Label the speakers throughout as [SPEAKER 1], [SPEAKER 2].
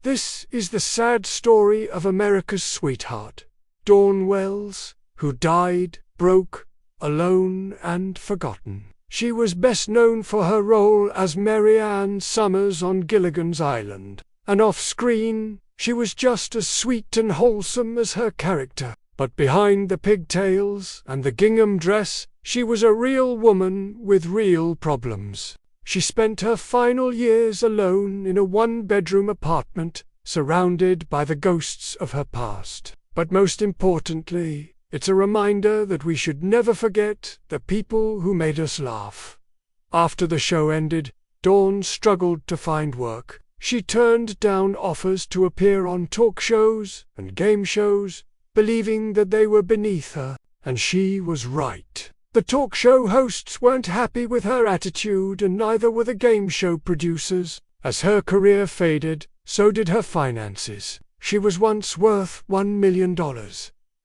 [SPEAKER 1] This is the sad story of America's sweetheart, Dawn Wells, who died broke, alone and forgotten. She was best known for her role as Mary Ann Summers on Gilligan's Island, and off-screen, she was just as sweet and wholesome as her character. But behind the pigtails and the gingham dress, she was a real woman with real problems. She spent her final years alone in a one-bedroom apartment, surrounded by the ghosts of her past. But most importantly, it's a reminder that we should never forget the people who made us laugh. After the show ended, Dawn struggled to find work. She turned down offers to appear on talk shows and game shows, believing that they were beneath her, and she was right. The talk show hosts weren't happy with her attitude, and neither were the game show producers. As her career faded, so did her finances. She was once worth $1 million,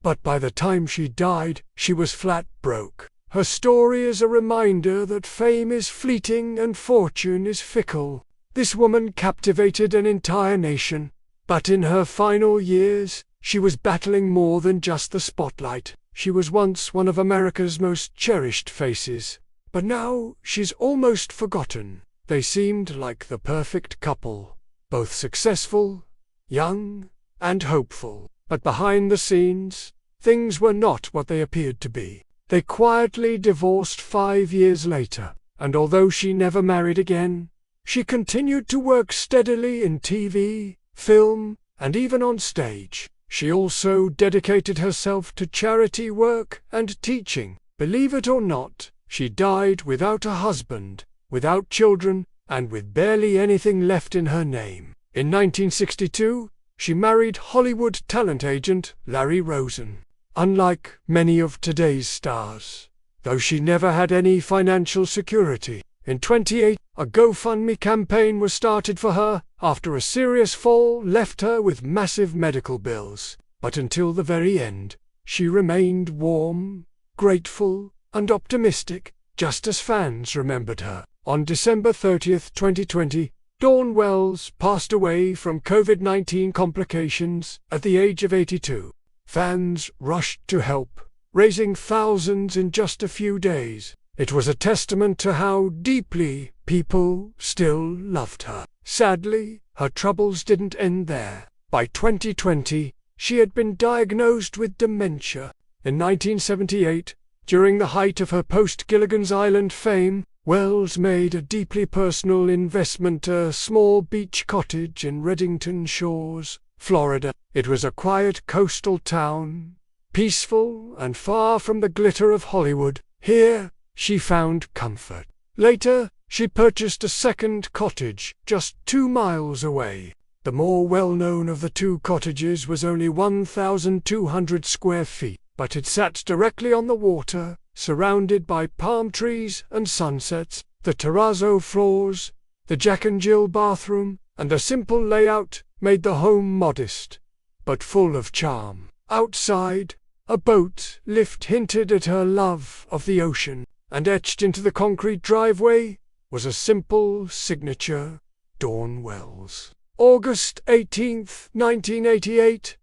[SPEAKER 1] but by the time she died, she was flat broke. Her story is a reminder that fame is fleeting and fortune is fickle. This woman captivated an entire nation, but in her final years, she was battling more than just the spotlight. She was once one of America's most cherished faces, but now she's almost forgotten. They seemed like the perfect couple, both successful, young, and hopeful. But behind the scenes, things were not what they appeared to be. They quietly divorced 5 years later, and although she never married again, she continued to work steadily in TV, film, and even on stage. She also dedicated herself to charity work and teaching. Believe it or not, she died without a husband, without children, and with barely anything left in her name. In 1962, she married Hollywood talent agent Larry Rosen. Unlike many of today's stars, though she never had any financial security, in 2018, a GoFundMe campaign was started for her after a serious fall left her with massive medical bills. But until the very end, she remained warm, grateful, and optimistic, just as fans remembered her. On December 30, 2020, Dawn Wells passed away from COVID-19 complications at the age of 82. Fans rushed to help, raising thousands in just a few days. It was a testament to how deeply people still loved her. Sadly, her troubles didn't end there. By 2020, she had been diagnosed with dementia. In 1978, during the height of her post-Gilligan's Island fame, Wells made a deeply personal investment, a small beach cottage in Reddington Shores, Florida. It was a quiet coastal town, peaceful and far from the glitter of Hollywood. Here, she found comfort. Later, she purchased a second cottage just 2 miles away. The more well-known of the two cottages was only 1,200 square feet, but it sat directly on the water, surrounded by palm trees and sunsets. The terrazzo floors, the Jack and Jill bathroom, and the simple layout made the home modest, but full of charm. Outside, a boat lift hinted at her love of the ocean, and etched into the concrete driveway was a simple signature, Dawn Wells. August 18, 1988,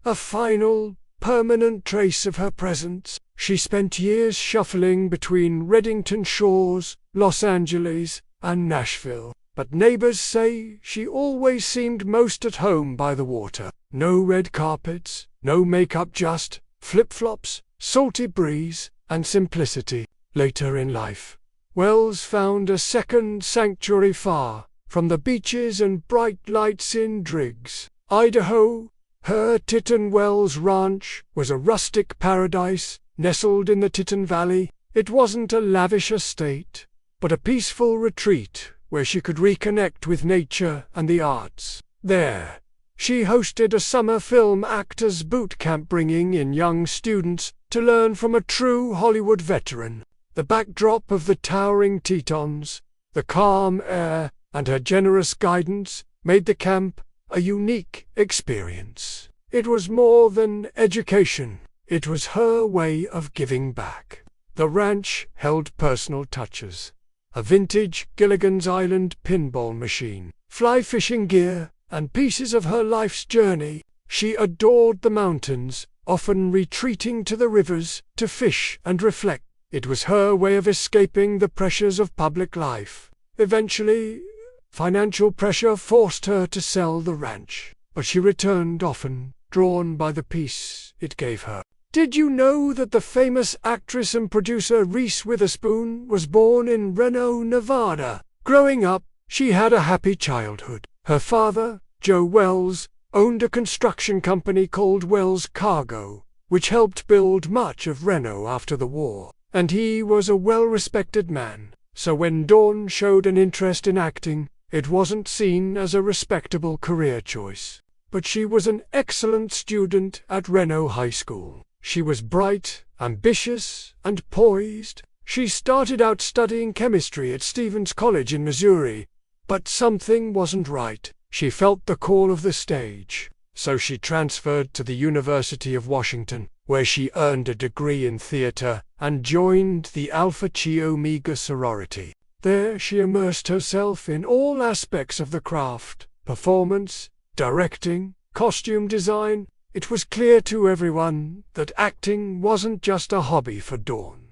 [SPEAKER 1] a final, permanent trace of her presence. She spent years shuffling between Reddington Shores, Los Angeles, and Nashville, but neighbors say she always seemed most at home by the water. No red carpets, no makeup, just flip-flops, salty breeze, and simplicity. Later in life, Wells found a second sanctuary far from the beaches and bright lights in Driggs, Idaho. Her Teton Wells Ranch was a rustic paradise nestled in the Teton Valley. It wasn't a lavish estate, but a peaceful retreat where she could reconnect with nature and the arts. There, she hosted a summer film actors boot camp, bringing in young students to learn from a true Hollywood veteran. The backdrop of the towering Tetons, the calm air, and her generous guidance made the camp a unique experience. It was more than education. It was her way of giving back. The ranch held personal touches. A vintage Gilligan's Island pinball machine, fly fishing gear, and pieces of her life's journey. She adored the mountains, often retreating to the rivers to fish and reflect. It was her way of escaping the pressures of public life. Eventually, financial pressure forced her to sell the ranch, but she returned often, drawn by the peace it gave her. Did you know that the famous actress and producer Reese Witherspoon was born in Reno, Nevada? Growing up, she had a happy childhood. Her father, Joe Wells, owned a construction company called Wells Cargo, which helped build much of Reno after the war. And he was a well-respected man, so when Dawn showed an interest in acting, it wasn't seen as a respectable career choice. But she was an excellent student at Reno High School. She was bright, ambitious, and poised. She started out studying chemistry at Stevens College in Missouri, but something wasn't right. She felt the call of the stage, so she transferred to the University of Washington, where she earned a degree in theater and joined the Alpha Chi Omega sorority. There she immersed herself in all aspects of the craft: performance, directing, costume design. It was clear to everyone that acting wasn't just a hobby for Dawn.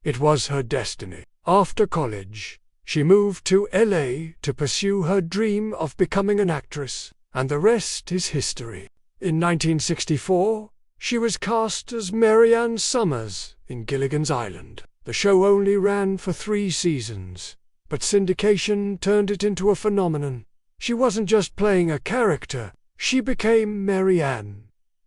[SPEAKER 1] It was her destiny. After college, she moved to LA to pursue her dream of becoming an actress, and the rest is history. In 1964, she was cast as Mary Ann Summers in Gilligan's Island. The show only ran for 3 seasons, but syndication turned it into a phenomenon. She wasn't just playing a character, she became Mary Ann.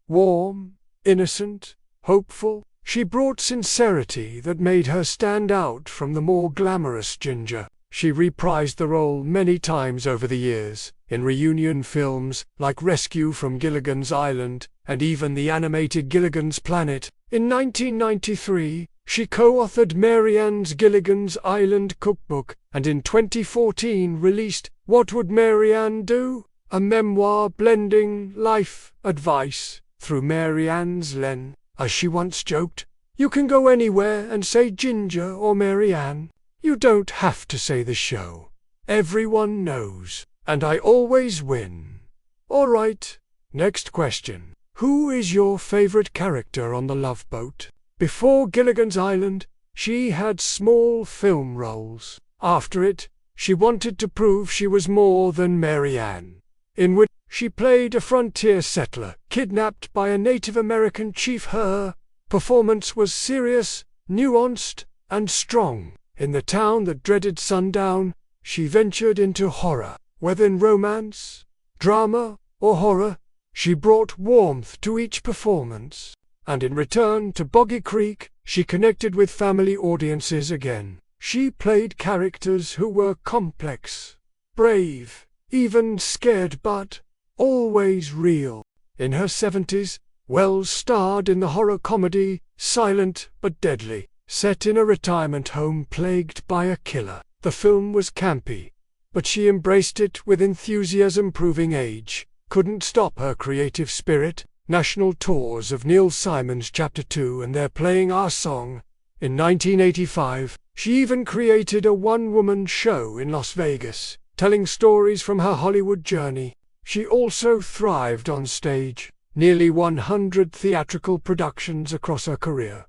[SPEAKER 1] Warm, innocent, hopeful, she brought sincerity that made her stand out from the more glamorous Ginger. She reprised the role many times over the years, in reunion films like Rescue from Gilligan's Island, and even the animated Gilligan's Planet. In 1993, she co-authored Mary Ann's Gilligan's Island cookbook, and in 2014 released What Would Mary Ann Do?, a memoir blending life advice through Mary Ann's lens. As she once joked, "You can go anywhere and say Ginger or Mary Ann. You don't have to say the show. Everyone knows, and I always win." All right, next question. Who is your favorite character on the Love Boat? Before Gilligan's Island, she had small film roles. After it, she wanted to prove she was more than Mary Ann. In which she played a frontier settler kidnapped by a Native American chief. Her performance was serious, nuanced, and strong. In The Town That Dreaded Sundown, she ventured into horror. Whether in romance, drama, or horror, she brought warmth to each performance. And in Return to Boggy Creek, she connected with family audiences again. She played characters who were complex, brave, even scared, but always real. In her 70s, Wells starred in the horror comedy Silent but Deadly, set in a retirement home plagued by a killer. The film was campy, but she embraced it with enthusiasm. Proving age couldn't stop her creative spirit. National tours of Neil Simon's Chapter 2 and They're Playing Our Song. In 1985, she even created a one-woman show in Las Vegas, telling stories from her Hollywood journey. She also thrived on stage. Nearly 100 theatrical productions across her career.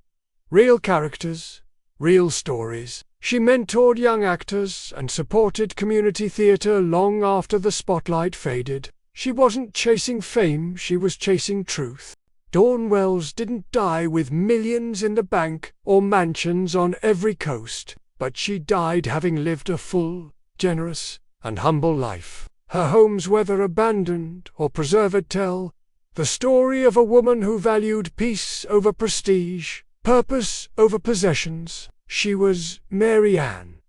[SPEAKER 1] Real characters, real stories. She mentored young actors and supported community theater long after the spotlight faded. She wasn't chasing fame, she was chasing truth. Dawn Wells didn't die with millions in the bank or mansions on every coast, but she died having lived a full, generous, and humble life. Her homes, whether abandoned or preserved, tell the story of a woman who valued peace over prestige, purpose over possessions. She was Mary Ann,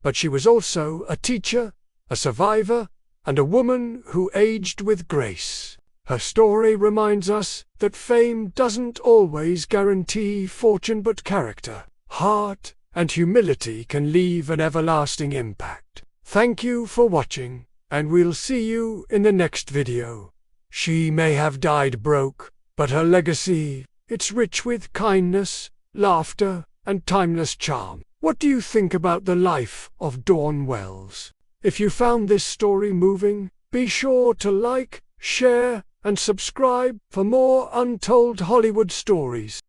[SPEAKER 1] but she was also a teacher, a survivor, and a woman who aged with grace. Her story reminds us that fame doesn't always guarantee fortune, but character, heart, and humility can leave an everlasting impact. Thank you for watching, and we'll see you in the next video. She may have died broke, but her legacy, it's rich with kindness, laughter, and timeless charm. What do you think about the life of Dawn Wells? If you found this story moving, Be sure to like, share, and subscribe for more untold Hollywood stories.